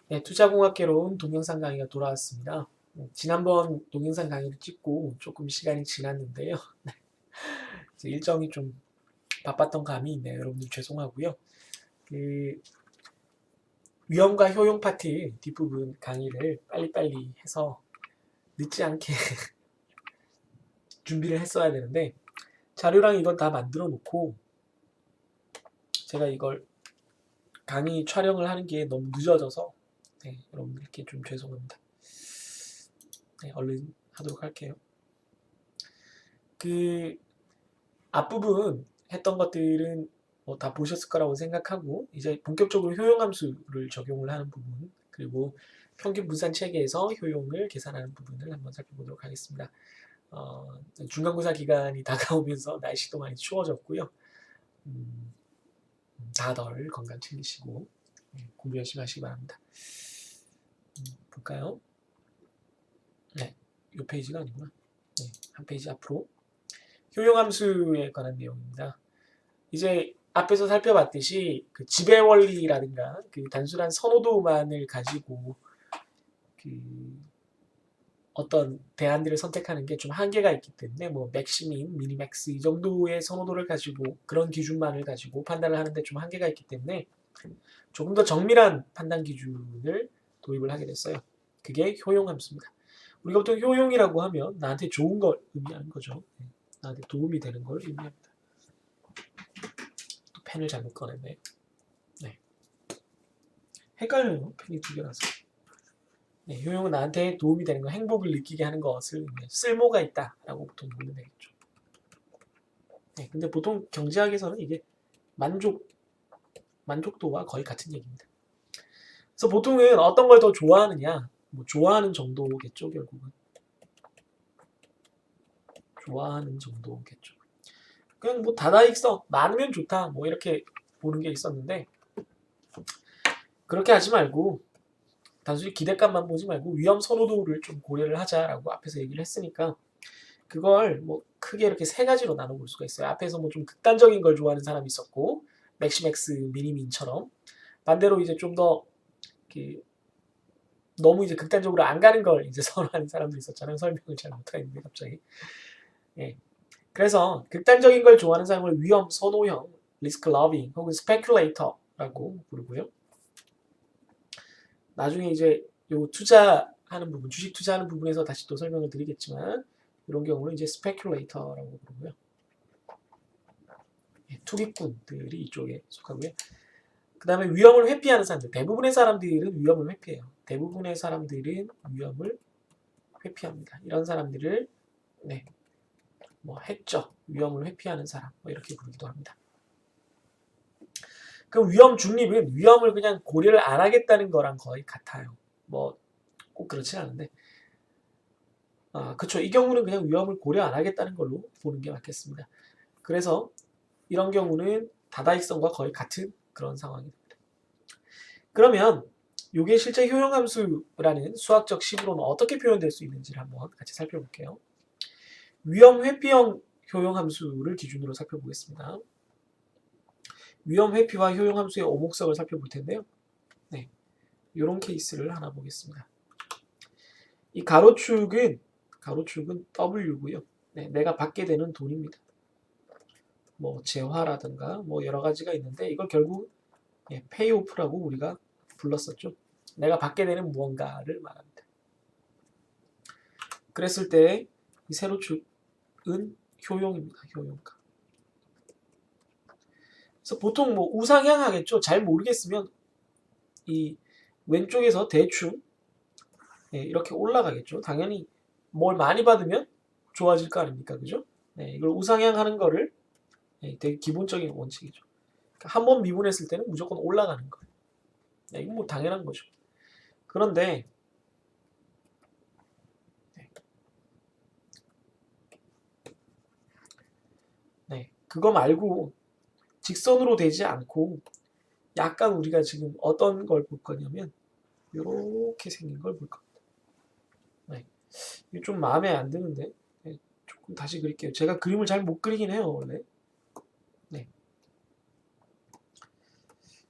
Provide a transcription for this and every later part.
네, 투자공학개론 동영상 강의가 돌아왔습니다. 지난번 동영상 강의를 찍고 조금 시간이 지났는데요. 이제 일정이 좀 바빴던 감이 있네요. 여러분들 죄송하고요. 그 위험과 효용 파트 뒷부분 강의를 빨리빨리 해서 늦지 않게 준비를 했어야 되는데 자료랑 이건 다 만들어 놓고 제가 이걸 강의 촬영을 하는 게 너무 늦어져서 네, 여러분들께 좀 죄송합니다. 네, 얼른 하도록 할게요. 그 앞부분 했던 것들은 뭐다 보셨을 거라고 생각하고 이제 본격적으로 효용함수를 적용을 하는 부분 그리고 평균 분산 체계에서 효용을 계산하는 부분을 한번 살펴보도록 하겠습니다. 중간고사 기간이 다가오면서 날씨도 많이 추워졌고요. 다들 건강 챙기시고 공부 열심히 하시기 바랍니다. 볼까요? 네, 이 페이지가 아니구나. 네, 한 페이지 앞으로 효용함수에 관한 내용입니다. 이제 앞에서 살펴봤듯이 그 지배 원리라든가 그 단순한 선호도만을 가지고 그 어떤 대안들을 선택하는 게 좀 한계가 있기 때문에 뭐 맥시민, 미니맥스 이 정도의 선호도를 가지고 그런 기준만을 가지고 판단을 하는데 좀 한계가 있기 때문에 조금 더 정밀한 판단 기준을 도입을 하게 됐어요. 그게 효용함수입니다. 우리가 보통 효용이라고 하면 나한테 좋은 걸 의미하는 거죠. 나한테 도움이 되는 걸 의미합니다. 또 펜을 잘못 꺼냈네. 네. 헷갈려요. 펜이 두 개라서. 네, 효용은 나한테 도움이 되는 거, 행복을 느끼게 하는 것을 쓸모가 있다라고 보통 보면 되겠죠. 네, 근데 보통 경제학에서는 이게 만족도와 거의 같은 얘기입니다. 그래서 보통은 어떤 걸 더 좋아하느냐, 뭐 좋아하는 정도겠죠, 결국은. 좋아하는 정도겠죠. 그냥 뭐 다다익선, 많으면 좋다, 뭐 이렇게 보는 게 있었는데, 그렇게 하지 말고, 단순히 기대감만 보지 말고 위험 선호도를 좀 고려를 하자라고 앞에서 얘기를 했으니까 그걸 뭐 크게 이렇게 세 가지로 나눠볼 수가 있어요. 앞에서 뭐 좀 극단적인 걸 좋아하는 사람이 있었고 맥시맥스 미니민처럼 반대로 이제 좀 더 너무 이제 극단적으로 안 가는 걸 이제 선호하는 사람도 있었잖아요. 설명을 잘 못하겠는데 갑자기. 예. 그래서 극단적인 걸 좋아하는 사람을 위험 선호형, 리스크 러빙 혹은 스페큘레이터라고 부르고요. 나중에 이제 요 투자하는 부분, 주식 투자하는 부분에서 다시 또 설명을 드리겠지만 이런 경우는 이제 스페큘레이터라고 부르고요. 투기꾼들이 이쪽에 속하고요. 그 다음에 위험을 회피하는 사람들. 대부분의 사람들은 위험을 회피해요. 대부분의 사람들은 위험을 회피합니다. 이런 사람들을 네, 뭐 해적, 위험을 회피하는 사람 뭐 이렇게 부르기도 합니다. 그 위험 중립은 위험을 그냥 고려를 안 하겠다는 거랑 거의 같아요. 뭐 꼭 그렇진 않은데 그쵸. 이 경우는 그냥 위험을 고려 안 하겠다는 걸로 보는 게 맞겠습니다. 그래서 이런 경우는 다다익선과 거의 같은 그런 상황입니다. 그러면 이게 실제 효용함수라는 수학적 식으로는 어떻게 표현될 수 있는지를 한번 같이 살펴볼게요. 위험 회피형 효용함수를 기준으로 살펴보겠습니다. 위험 회피와 효용함수의 오목석을 살펴볼 텐데요. 네, 이런 케이스를 하나 보겠습니다. 이 가로축은 W고요. 네, 내가 받게 되는 돈입니다. 뭐 재화라든가 뭐 여러 가지가 있는데 이걸 결국 페이오프라고 우리가 불렀었죠. 내가 받게 되는 무언가를 말합니다. 그랬을 때 이 세로축은 효용입니다. 효용가. 그래서 보통 뭐 우상향 하겠죠. 잘 모르겠으면 이 왼쪽에서 대충 이렇게 올라가겠죠. 당연히 뭘 많이 받으면 좋아질 거 아닙니까? 그죠? 네, 이걸 우상향 하는 거를 되게 기본적인 원칙이죠. 그러니까 한 번 미분했을 때는 무조건 올라가는 거예요. 네, 이건 뭐 당연한 거죠. 그런데 그거 말고 직선으로 되지 않고 약간 우리가 지금 어떤 걸 볼 거냐면 이렇게 생긴 걸 볼 겁니다. 네. 이게 좀 마음에 안 드는데 네, 조금 다시 그릴게요. 제가 그림을 잘 못 그리긴 해요 원래. 네.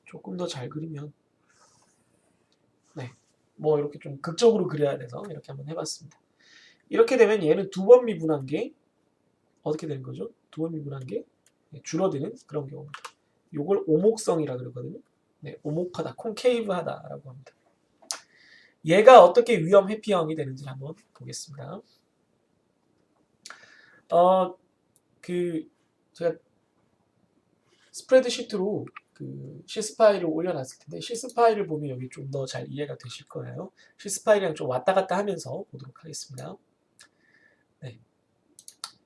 조금 더 잘 그리면 네, 뭐 이렇게 좀 극적으로 그려야 돼서 이렇게 한번 해봤습니다. 이렇게 되면 얘는 두 번 미분한 게 어떻게 되는 거죠? 두 번 미분한 게 줄어드는 그런 경우입니다. 요걸 오목성이라 그러거든요. 네, 오목하다, 콘케이브하다라고 합니다. 얘가 어떻게 위험 회피형이 되는지 한번 보겠습니다. 제가 스프레드시트로 그 시스 파일을 올려놨을 텐데 시스 파일을 보면 여기 좀 더 잘 이해가 되실 거예요. 시스 파일이랑 좀 왔다 갔다 하면서 보도록 하겠습니다. 네,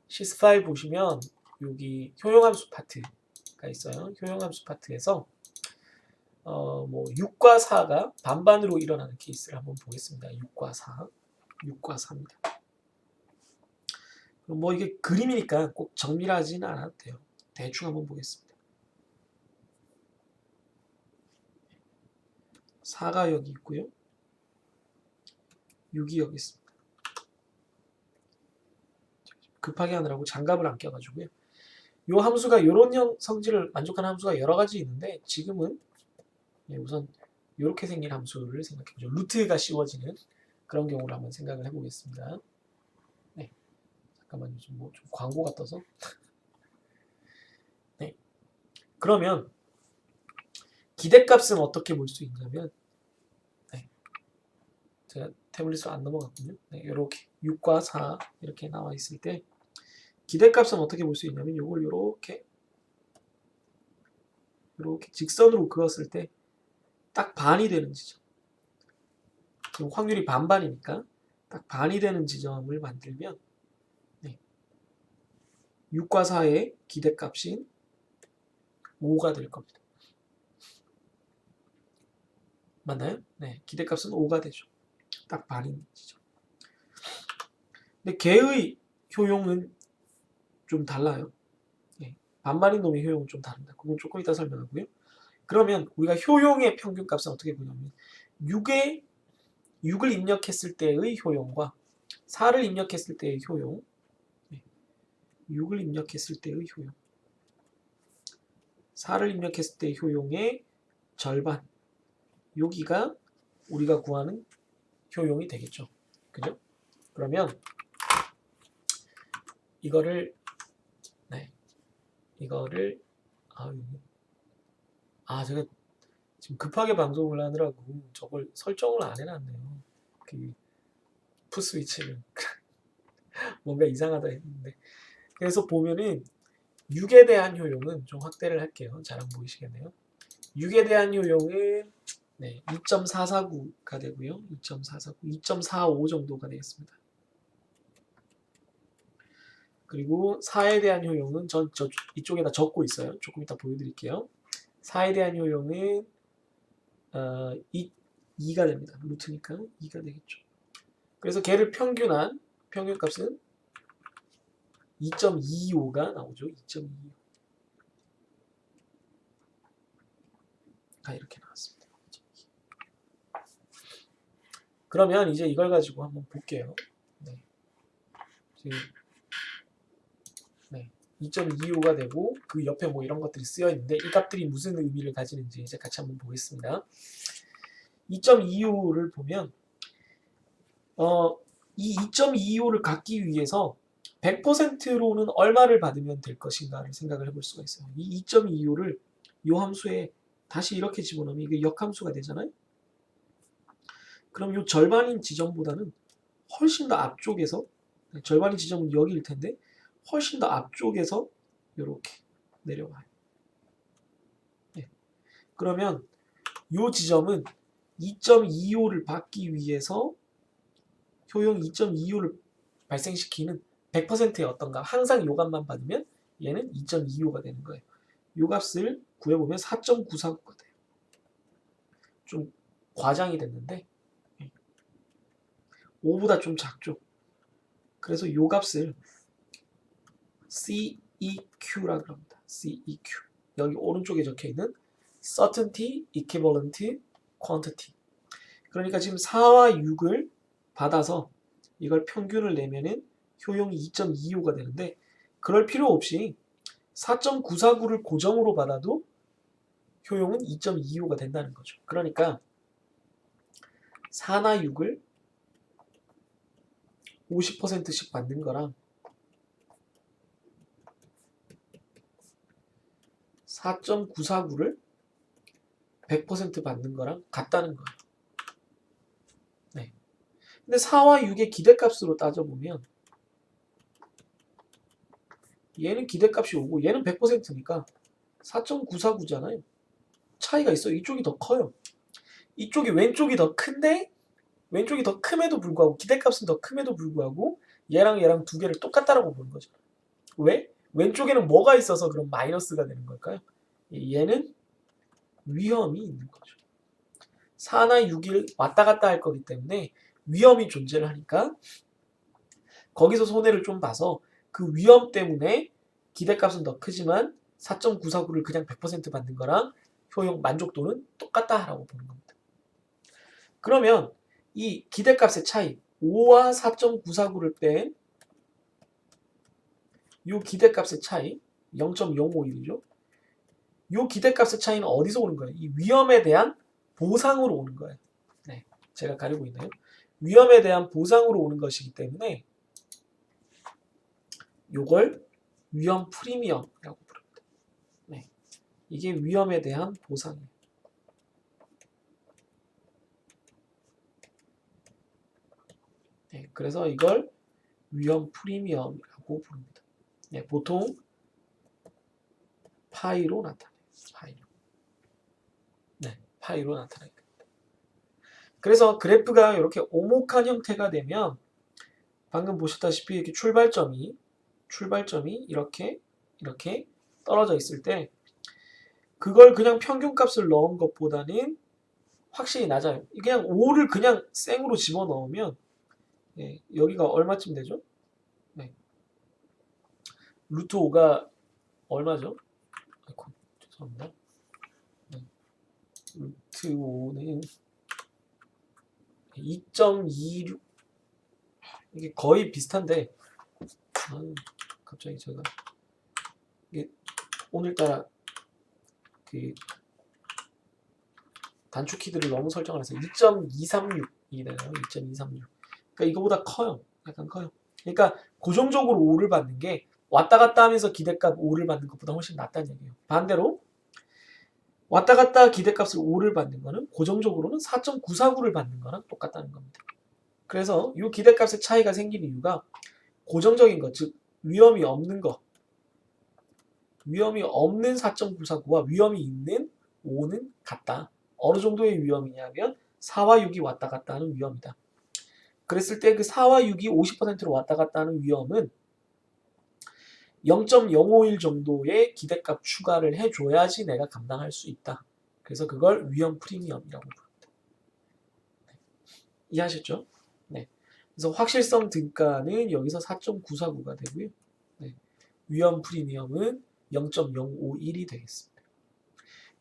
시스 파일 보시면 여기 효용함수 파트가 있어요. 효용함수 파트에서 뭐 6과 4가 반반으로 일어나는 케이스를 한번 보겠습니다. 6과 4, 6과 4입니다. 뭐 이게 그림이니까 꼭 정밀하지는 않아도 돼요. 대충 한번 보겠습니다. 4가 여기 있고요. 6이 여기 있습니다. 급하게 하느라고 장갑을 안 껴가지고요. 이 함수가 이런 성질을 만족하는 함수가 여러 가지 있는데 지금은 우선 이렇게 생긴 함수를 생각해보죠. 루트가 씌워지는 그런 경우를 한번 생각을 해보겠습니다. 네, 잠깐만요. 좀 광고가 떠서. 네, 그러면 기대값은 어떻게 볼 수 있냐면 제가 태블릿으로 안 넘어갔군요. 네, 이렇게 6과 4 이렇게 나와 있을 때 기대값은 어떻게 볼 수 있냐면 이걸 이렇게 직선으로 그었을 때 딱 반이 되는 지점. 지금 확률이 반반이니까 딱 반이 되는 지점을 만들면 6과 4의 기대값인 5가 될 겁니다. 맞나요? 네, 기대값은 5가 되죠. 딱 반인 지점. 근데 개의 효용은 좀 달라요. 반반인 놈의 효용은 좀 다릅니다. 그건 조금 이따 설명하고요. 그러면 우리가 효용의 평균값은 어떻게 보냐면 6을 입력했을 때의 효용과 4를 입력했을 때의 효용 6을 입력했을 때의 효용 4를 입력했을 때의 효용의 절반 여기가 우리가 구하는 효용이 되겠죠. 그죠? 그러면 이거를 제가 지금 급하게 방송을 하느라고 저걸 설정을 안 해놨네요. 그 풋스위치를 뭔가 이상하다 했는데 그래서 보면은 6에 대한 효용은 좀 확대를 할게요. 잘 안 보이시겠네요. 6에 대한 효용은 2.449가 되고요. 2.449, 2.45 정도가 되겠습니다. 그리고 4에 대한 효용은 이쪽에다 적고 있어요. 조금 이따 보여드릴게요. 4에 대한 효용은 2가 됩니다. 루트니까 2가 되겠죠. 그래서 걔를 평균한 평균값은 2.25가 나오죠. 2.25. 이렇게 나왔습니다. 그러면 이제 이걸 가지고 한번 볼게요. 지금 2.25가 되고 그 옆에 뭐 이런 것들이 쓰여 있는데 이 값들이 무슨 의미를 가지는지 이제 같이 한번 보겠습니다. 2.25를 보면 이 2.25를 갖기 위해서 100%로는 얼마를 받으면 될 것인가를 생각을 해볼 수가 있어요. 이 2.25를 이 함수에 다시 이렇게 집어넣으면 이게 역함수가 되잖아요. 그럼 이 절반인 지점보다는 훨씬 더 앞쪽에서 절반인 지점은 여기일 텐데 훨씬 더 앞쪽에서 이렇게 내려와요. 그러면 이 지점은 2.25를 받기 위해서 효용 2.25를 발생시키는 100%의 어떤 값, 항상 요 값만 받으면 얘는 2.25가 되는 거예요. 요 값을 구해보면 4.949가 돼요. 좀 과장이 됐는데 5보다 좀 작죠. 그래서 요 값을 CEQ라고 합니다. CEQ. 여기 오른쪽에 적혀있는 Certainty Equivalent Quantity. 그러니까 지금 4와 6을 받아서 이걸 평균을 내면은 효용이 2.25가 되는데 그럴 필요 없이 4.949를 고정으로 받아도 효용은 2.25가 된다는 거죠. 그러니까 4나 6을 50%씩 받는 거랑 4.949를 100% 받는 거랑 같다는 거예요. 네. 근데 4와 6의 기대값으로 따져보면 얘는 기대값이 5고 얘는 100%니까 4.949잖아요. 차이가 있어요. 이쪽이 더 커요. 이쪽이 왼쪽이 더 큰데 왼쪽이 더 큼에도 불구하고 기대값은 더 큼에도 불구하고 얘랑 두 개를 똑같다라고 보는 거죠. 왜? 왼쪽에는 뭐가 있어서 그럼 마이너스가 되는 걸까요? 얘는 위험이 있는 거죠. 4나 6일 왔다 갔다 할 거기 때문에 위험이 존재를 하니까 거기서 손해를 좀 봐서 그 위험 때문에 기대값은 더 크지만 4.949를 그냥 100% 받는 거랑 효용 만족도는 똑같다라고 보는 겁니다. 그러면 이 기대값의 차이 5와 4.949를 뺀 이 기대값의 차이 0.051이죠. 이 기대값의 차이는 어디서 오는 거예요? 이 위험에 대한 보상으로 오는 거예요. 네, 제가 가리고 있나요? 위험에 대한 보상으로 오는 것이기 때문에 이걸 위험 프리미엄이라고 부릅니다. 네, 이게 위험에 대한 보상이에요. 네, 그래서 이걸 위험 프리미엄이라고 부릅니다. 네, 보통 파이로 나타내요. 파이로. 네, 파이로 나타내요. 그래서 그래프가 이렇게 오목한 형태가 되면 방금 보셨다시피 이렇게 출발점이 이렇게 떨어져 있을 때 그걸 그냥 평균값을 넣은 것보다는 확실히 낮아요. 그냥 5를 그냥 생으로 집어넣으면 네, 여기가 얼마쯤 되죠? 네. 루트 5가 얼마죠? 아이고, 죄송합니다. 네. 루트 5는 2.26 이게 거의 비슷한데 갑자기 제가 이게 오늘따라 그 단축 키들을 너무 설정을 해서 2.236이 되나요? 2.236. 그러니까 이거보다 커요. 약간 커요. 그러니까 고정적으로 5를 받는 게 왔다 갔다 하면서 기대값 5를 받는 것보다 훨씬 낫다는 얘기예요. 반대로 왔다 갔다 기대값을 5를 받는 거는 고정적으로는 4.949를 받는 거랑 똑같다는 겁니다. 그래서 이 기대값의 차이가 생긴 이유가 고정적인 것, 즉 위험이 없는 거, 위험이 없는 4.949와 위험이 있는 5는 같다. 어느 정도의 위험이냐면 4와 6이 왔다 갔다 하는 위험이다. 그랬을 때 그 4와 6이 50%로 왔다 갔다 하는 위험은 0.051 정도의 기대값 추가를 해줘야지 내가 감당할 수 있다. 그래서 그걸 위험 프리미엄이라고 부릅니다. 네. 이해하셨죠? 네. 그래서 확실성 등가는 여기서 4.949가 되고요. 네. 위험 프리미엄은 0.051이 되겠습니다.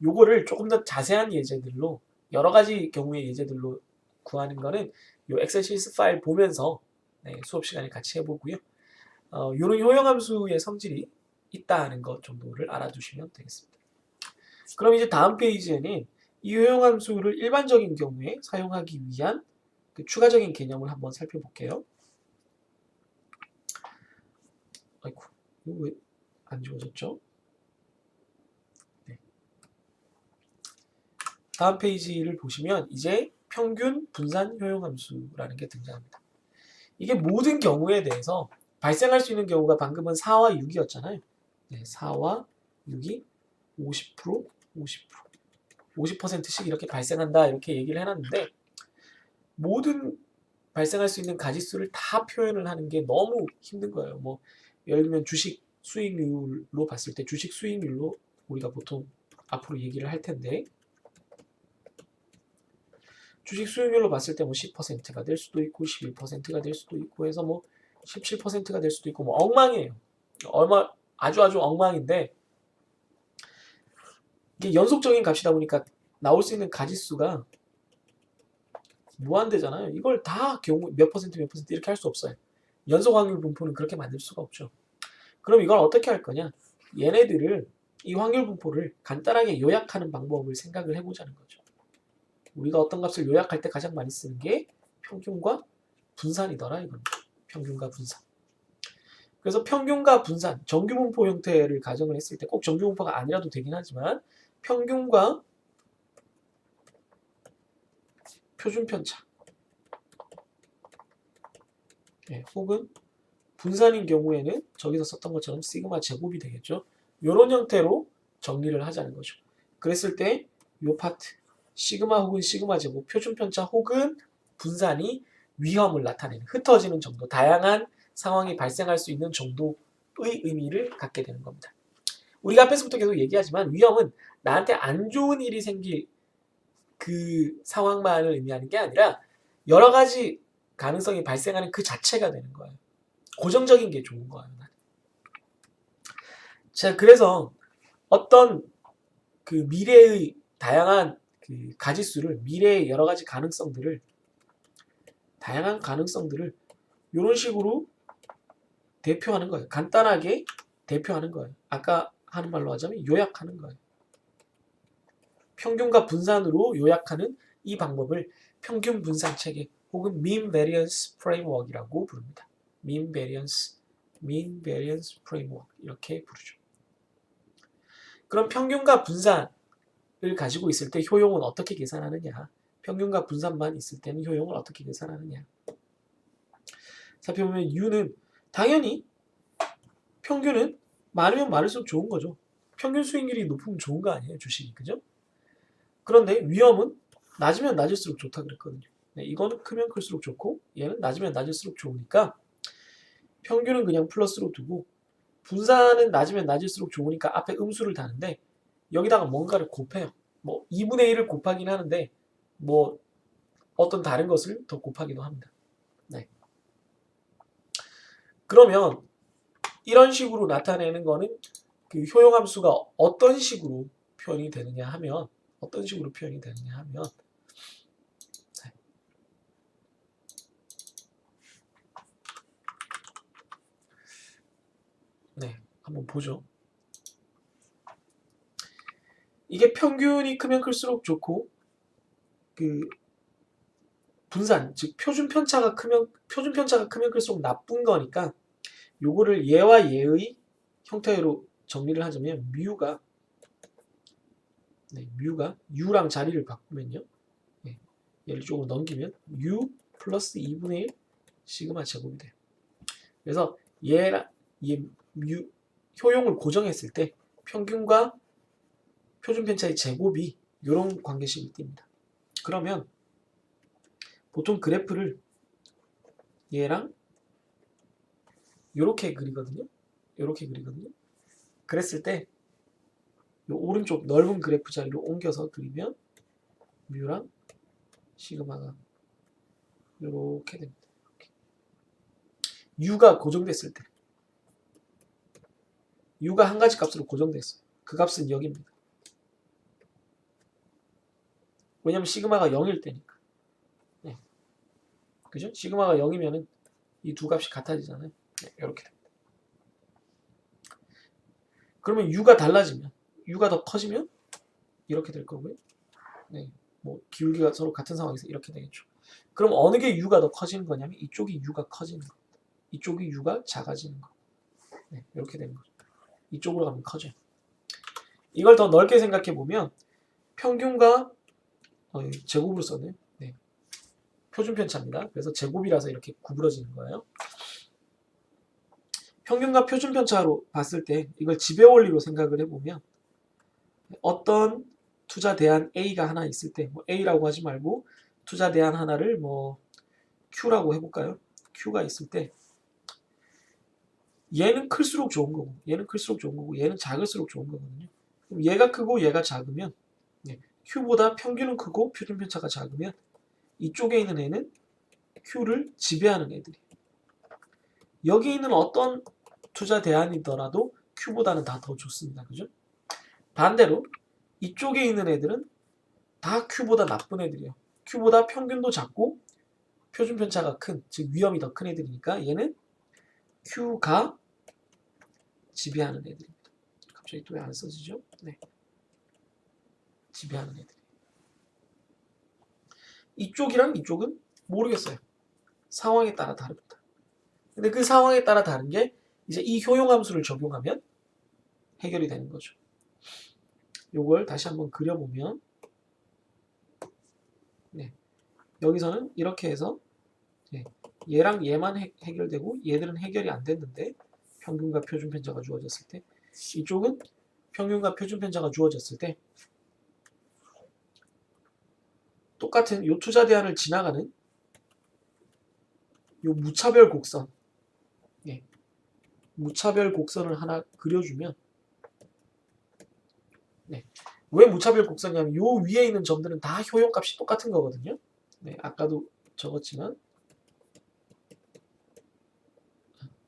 요거를 조금 더 자세한 예제들로 여러 가지 경우의 예제들로 구하는 거는 요 엑셀 시스 파일 보면서 네, 수업 시간에 같이 해보고요. 이런 효용함수의 성질이 있다는 것 정도를 알아두시면 되겠습니다. 그럼 이제 다음 페이지에는 이 효용함수를 일반적인 경우에 사용하기 위한 그 추가적인 개념을 한번 살펴볼게요. 아이고, 이거 왜 안 지워졌죠? 네. 다음 페이지를 보시면 이제 평균 분산 효용함수라는 게 등장합니다. 이게 모든 경우에 대해서 발생할 수 있는 경우가 방금은 4와 6이었잖아요. 네, 4와 6이 50%, 50%씩 이렇게 발생한다 이렇게 얘기를 해놨는데 모든 발생할 수 있는 가지수를 다 표현을 하는 게 너무 힘든 거예요. 뭐 예를 들면 주식 수익률로 봤을 때 주식 수익률로 우리가 보통 앞으로 얘기를 할 텐데 주식 수익률로 봤을 때 뭐 10%가 될 수도 있고 11%가 될 수도 있고 해서 뭐 17%가 될 수도 있고 뭐 엉망이에요. 아주 엉망인데 이게 연속적인 값이다 보니까 나올 수 있는 가지수가 무한대잖아요. 이걸 다 경우 몇 퍼센트 이렇게 할 수 없어요. 연속 확률 분포는 그렇게 만들 수가 없죠. 그럼 이걸 어떻게 할 거냐? 얘네들을 이 확률 분포를 간단하게 요약하는 방법을 생각을 해보자는 거죠. 우리가 어떤 값을 요약할 때 가장 많이 쓰는 게 평균과 분산이더라 이겁니다. 평균과 분산. 그래서 평균과 분산, 정규분포 형태를 가정을 했을 때 꼭 정규분포가 아니라도 되긴 하지만 평균과 표준편차 혹은 분산인 경우에는 저기서 썼던 것처럼 시그마 제곱이 되겠죠. 이런 형태로 정리를 하자는 거죠. 그랬을 때 이 파트 시그마 혹은 시그마 제곱, 표준편차 혹은 분산이 위험을 나타내는, 흩어지는 정도, 다양한 상황이 발생할 수 있는 정도의 의미를 갖게 되는 겁니다. 우리가 앞에서부터 계속 얘기하지만 위험은 나한테 안 좋은 일이 생길 그 상황만을 의미하는 게 아니라 여러 가지 가능성이 발생하는 그 자체가 되는 거예요. 고정적인 게 좋은 거예요. 자, 그래서 어떤 그 미래의 다양한 그 가지수를, 미래의 여러 가지 가능성들을, 다양한 가능성들을 이런 식으로 대표하는 거예요. 간단하게 대표하는 거예요. 아까 하는 말로 하자면 요약하는 거예요. 평균과 분산으로 요약하는 이 방법을 평균 분산 체계 혹은 mean variance framework이라고 부릅니다. mean variance framework 이렇게 부르죠. 그럼 평균과 분산을 가지고 있을 때 효용은 어떻게 계산하느냐? 평균과 분산만 있을 때는 효용을 어떻게 계산하느냐? 살펴보면 U는 당연히 평균은 많으면 많을수록 좋은 거죠. 평균 수익률이 높으면 좋은 거 아니에요, 주식이. 그죠? 그런데 위험은 낮으면 낮을수록 좋다 그랬거든요. 네, 이거는 크면 클수록 좋고 얘는 낮으면 낮을수록 좋으니까 평균은 그냥 플러스로 두고 분산은 낮으면 낮을수록 좋으니까 앞에 음수를 다는데 여기다가 뭔가를 곱해요. 뭐 2분의 1을 곱하긴 하는데 뭐 어떤 다른 것을 더 곱하기도 합니다. 네. 그러면 이런 식으로 나타내는 거는 그 효용함수가 어떤 식으로 표현이 되느냐 하면 네, 한번 보죠. 이게 평균이 크면 클수록 좋고 그 분산, 즉 표준편차가 크면 클수록 나쁜 거니까 요거를 얘와 얘의 형태로 정리를 하자면 뮤가 U랑 자리를 바꾸면요. 네, 얘를 조금 넘기면 U 플러스 2분의 1 시그마 제곱이 돼요. 그래서 얘랑 뮤 효용을 고정했을 때 평균과 표준편차의 제곱이 이런 관계식이 띱니다. 그러면 보통 그래프를 얘랑 이렇게 그리거든요. 그랬을 때 이 오른쪽 넓은 그래프 자리로 옮겨서 그리면 뮤랑 시그마가 이렇게 됩니다. U가 고정됐을 때 U가 한 가지 값으로 고정됐어요. 그 값은 여기입니다. 왜냐면 시그마가 0일 때니까. 네. 그죠? 시그마가 0이면은 이 두 값이 같아지잖아요. 네, 이렇게 됩니다. 그러면 U가 달라지면, U가 더 커지면 이렇게 될 거고요. 네, 뭐 기울기가 서로 같은 상황에서 이렇게 되겠죠. 그럼 어느 게 U가 더 커지는 거냐면 이쪽이 U가 커지는 거, 이쪽이 U가 작아지는 거. 네, 이렇게 되는 거죠. 이쪽으로 가면 커져요. 이걸 더 넓게 생각해 보면 평균과 제곱으로 썼네요. 네, 표준편차입니다. 그래서 제곱이라서 이렇게 구부러지는 거예요. 평균과 표준편차로 봤을 때 이걸 지배원리로 생각을 해보면 어떤 투자 대안 A가 하나 있을 때 뭐 A라고 하지 말고 투자 대안 하나를 뭐 Q라고 해볼까요? Q가 있을 때 얘는 클수록 좋은 거고 얘는 작을수록 좋은 거거든요. 그럼 얘가 크고 얘가 작으면 Q보다 평균은 크고 표준편차가 작으면 이쪽에 있는 애는 Q를 지배하는 애들이. 여기 있는 어떤 투자 대안이더라도 Q보다는 다 더 좋습니다. 그죠? 반대로 이쪽에 있는 애들은 다 Q보다 나쁜 애들이에요. Q보다 평균도 작고 표준편차가 큰, 즉 위험이 더 큰 애들이니까 얘는 Q가 지배하는 애들입니다. 갑자기 또 왜 안 써지죠? 네. 지배하는 애들. 이쪽이랑 이쪽은 모르겠어요. 상황에 따라 다릅니다. 근데 그 상황에 따라 다른 게 이제 이 효용함수를 적용하면 해결이 되는 거죠. 요걸 다시 한번 그려보면 네. 여기서는 이렇게 해서 네. 얘랑 얘만 해결되고 얘들은 해결이 안 됐는데 평균과 표준 편차가 주어졌을 때 이쪽은 평균과 표준 편차가 주어졌을 때 똑같은 요 투자 대안을 지나가는 요 무차별 곡선 예. 무차별 곡선을 하나 그려주면 네. 왜 무차별 곡선이냐면 요 위에 있는 점들은 다 효용값이 똑같은 거거든요. 네. 아까도 적었지만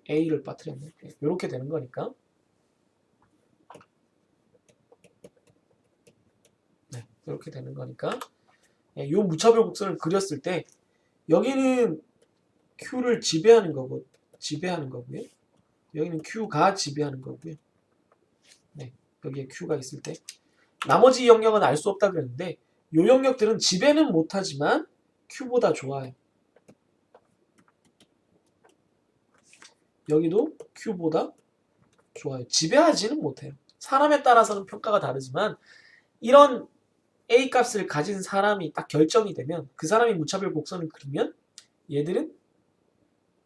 A를 빠뜨렸네. 네. 이렇게 되는 거니까 네. 이렇게 되는 거니까 네. 요 무차별 곡선을 그렸을 때 여기는 Q를 지배하는 거고요. 여기는 Q가 지배하는 거고요. 네, 여기에 Q가 있을 때 나머지 영역은 알 수 없다 그랬는데 요 영역들은 지배는 못하지만 Q보다 좋아요. 여기도 Q보다 좋아요. 지배하지는 못해요. 사람에 따라서는 평가가 다르지만 이런 A 값을 가진 사람이 딱 결정이 되면 그 사람이 무차별 곡선을 그리면 얘들은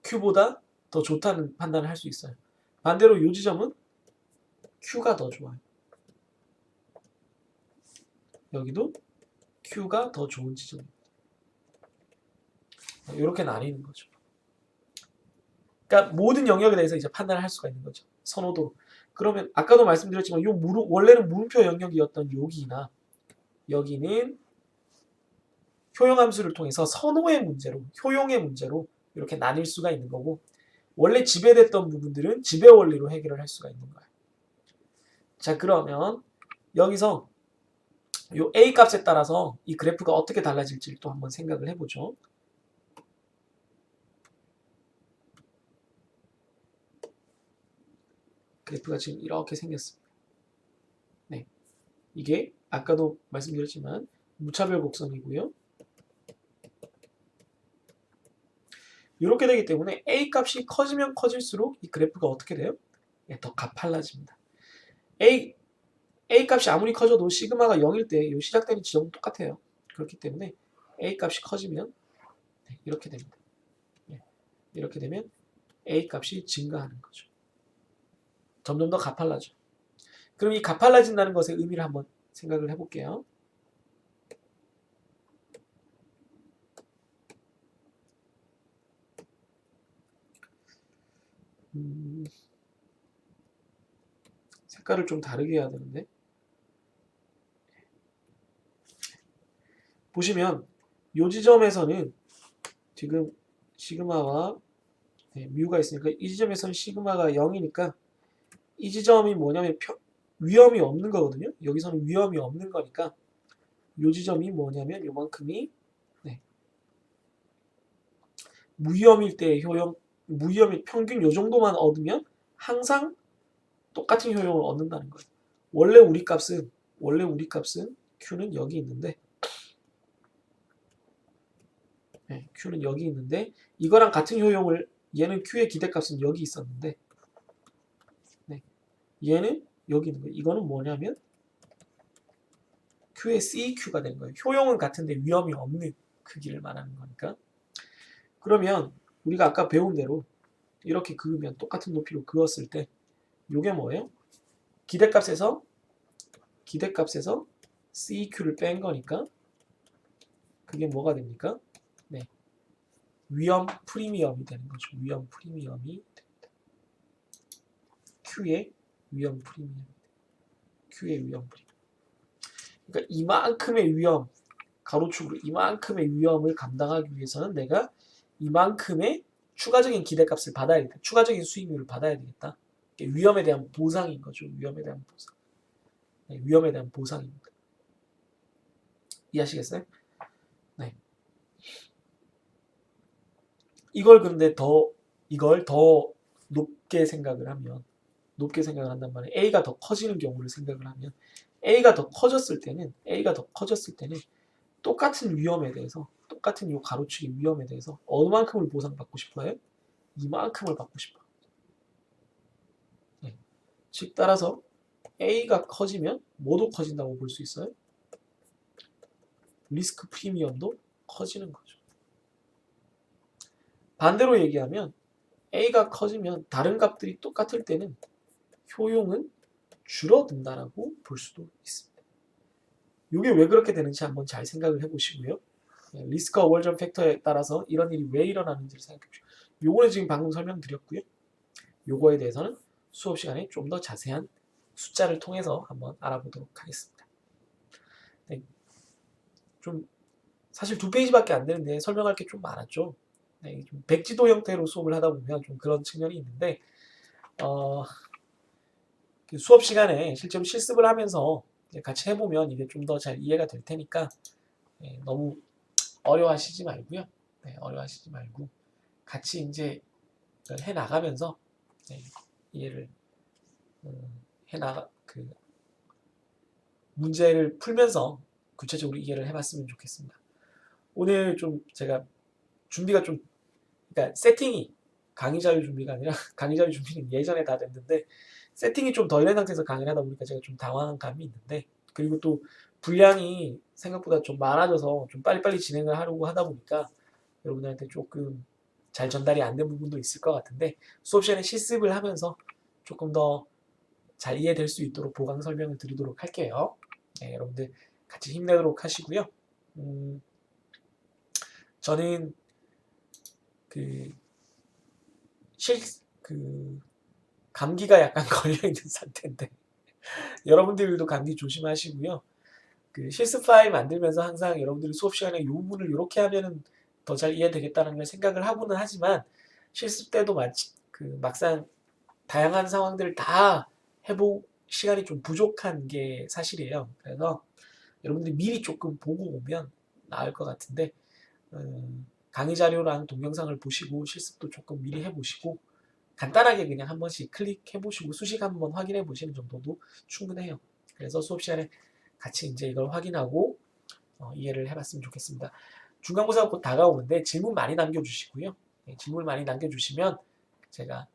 Q보다 더 좋다는 판단을 할 수 있어요. 반대로 요 지점은 Q가 더 좋아요. 여기도 Q가 더 좋은 지점입니다. 이렇게 나뉘는 거죠. 그러니까 모든 영역에 대해서 이제 판단을 할 수가 있는 거죠. 선호도. 그러면 아까도 말씀드렸지만 원래는 물음표 영역이었던 여기나 여기는 효용함수를 통해서 선호의 문제로, 효용의 문제로 이렇게 나뉠 수가 있는 거고 원래 지배됐던 부분들은 지배 원리로 해결을 할 수가 있는 거예요. 자, 그러면 여기서 요 A 값에 따라서 이 그래프가 어떻게 달라질지를 또 한번 생각을 해보죠. 그래프가 지금 이렇게 생겼습니다. 네, 이게 아까도 말씀드렸지만 무차별 곡선이고요. 이렇게 되기 때문에 A 값이 커지면 커질수록 이 그래프가 어떻게 돼요? 네, 더 가팔라집니다. A 값이 아무리 커져도 시그마가 0일 때 이 시작되는 지점은 똑같아요. 그렇기 때문에 A 값이 커지면 네, 이렇게 됩니다. 네, 이렇게 되면 A 값이 증가하는 거죠. 점점 더 가팔라져. 그럼 이 가팔라진다는 것의 의미를 한번 생각을 해볼게요. 색깔을 좀 다르게 해야 되는데 보시면 이 지점에서는 지금 시그마와 네, 뮤가 있으니까 이 지점에서는 시그마가 0이니까 이 지점이 뭐냐면 위험이 없는 거거든요. 여기서는 위험이 없는 거니까 이 지점이 뭐냐면 요만큼이 네, 무위험일 때의 효용, 무위험일 평균 요 정도만 얻으면 항상 똑같은 효용을 얻는다는 거예요. 원래 우리 값은 Q는 여기 있는데 네, Q는 여기 있는데 이거랑 같은 효용을 얘는 Q의 기대값은 여기 있었는데 네, 얘는 여기 있는 거예요. 이거는 뭐냐면 Q의 CQ가 되는 거예요. 효용은 같은데 위험이 없는 크기를 말하는 거니까. 그러면 우리가 아까 배운 대로 이렇게 그으면 똑같은 높이로 그었을 때 이게 뭐예요? 기대값에서 CQ를 뺀 거니까 그게 뭐가 됩니까? 네, 위험 프리미엄이 되는 거죠. 위험 프리미엄이 됩니다. Q의 위험 프리미엄. 그러니까 이만큼의 위험, 가로축으로 이만큼의 위험을 감당하기 위해서는 내가 이만큼의 추가적인 기대값을 받아야 되겠다. 추가적인 수익률을 받아야 되겠다. 위험에 대한 보상인 거죠. 위험에 대한 보상. 네, 위험에 대한 보상입니다. 이해하시겠어요? 네. 이걸 더 높게 생각을 한단 말이에요. A가 더 커지는 경우를 생각을 하면 A가 더 커졌을 때는 똑같은 위험에 대해서, 똑같은 이 가로치기 위험에 대해서 얼마만큼을 보상받고 싶어요? 이만큼을 받고 싶어요. 네. 즉 따라서 A가 커지면 뭐도 커진다고 볼 수 있어요? 리스크 프리미엄도 커지는 거죠. 반대로 얘기하면 A가 커지면 다른 값들이 똑같을 때는 효용은 줄어든다라고 볼 수도 있습니다. 이게 왜 그렇게 되는지 한번 잘 생각을 해보시고요. 리스크 어월전 팩터에 따라서 이런 일이 왜 일어나는지를 생각해 보시고, 요거는 지금 방금 설명드렸고요. 요거에 대해서는 수업 시간에 좀 더 자세한 숫자를 통해서 한번 알아보도록 하겠습니다. 네, 좀 사실 2페이지밖에 안 되는데 설명할 게 좀 많았죠. 네, 좀 백지도 형태로 수업을 하다 보면 좀 그런 측면이 있는데, 수업 시간에 실제로 실습을 하면서 같이 해보면 이게 좀 더 잘 이해가 될 테니까 너무 어려워하시지 말고요. 네, 어려워하시지 말고 같이 이제 해 나가면서 이해를 문제를 풀면서 구체적으로 이해를 해봤으면 좋겠습니다. 오늘 좀 제가 준비가 좀, 그러니까 세팅이 강의 자료 준비가 아니라 강의 자료 준비는 예전에 다 됐는데 세팅이 좀 덜 된 상태에서 강의를 하다 보니까 제가 좀 당황한 감이 있는데, 그리고 또 분량이 생각보다 좀 많아져서 좀 빨리빨리 진행을 하려고 하다 보니까 여러분들한테 조금 잘 전달이 안 된 부분도 있을 것 같은데, 수업 시간에 실습을 하면서 조금 더 잘 이해될 수 있도록 보강 설명을 드리도록 할게요. 네, 여러분들 같이 힘내도록 하시고요. 저는 감기가 약간 걸려있는 상태인데 여러분들도 감기 조심하시고요. 실습 파일 만들면서 항상 여러분들이 수업 시간에 이 부분을 이렇게 하면은 더 잘 이해되겠다는 걸 생각을 하고는 하지만, 실습 때도 막상 다양한 상황들을 다 해볼 시간이 좀 부족한 게 사실이에요. 그래서 여러분들이 미리 조금 보고 오면 나을 것 같은데, 강의 자료랑 동영상을 보시고 실습도 조금 미리 해보시고 간단하게 그냥 한 번씩 클릭해보시고 수식 한번 확인해 보시는 정도도 충분해요. 그래서 수업 시간에 같이 이제 이걸 확인하고 이해를 해봤으면 좋겠습니다. 중간고사가 곧 다가오는데 질문 많이 남겨주시고요. 질문 많이 남겨주시면 제가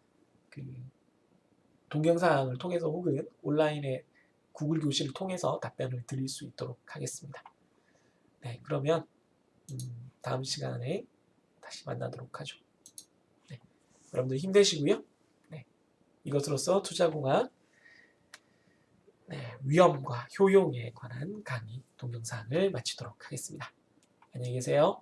동영상을 통해서 혹은 온라인의 구글 교실을 통해서 답변을 드릴 수 있도록 하겠습니다. 네, 그러면 다음 시간에 다시 만나도록 하죠. 네, 여러분들 힘내시고요. 네, 이것으로써 투자공학 위험과 효용에 관한 강의 동영상을 마치도록 하겠습니다. 안녕히 계세요.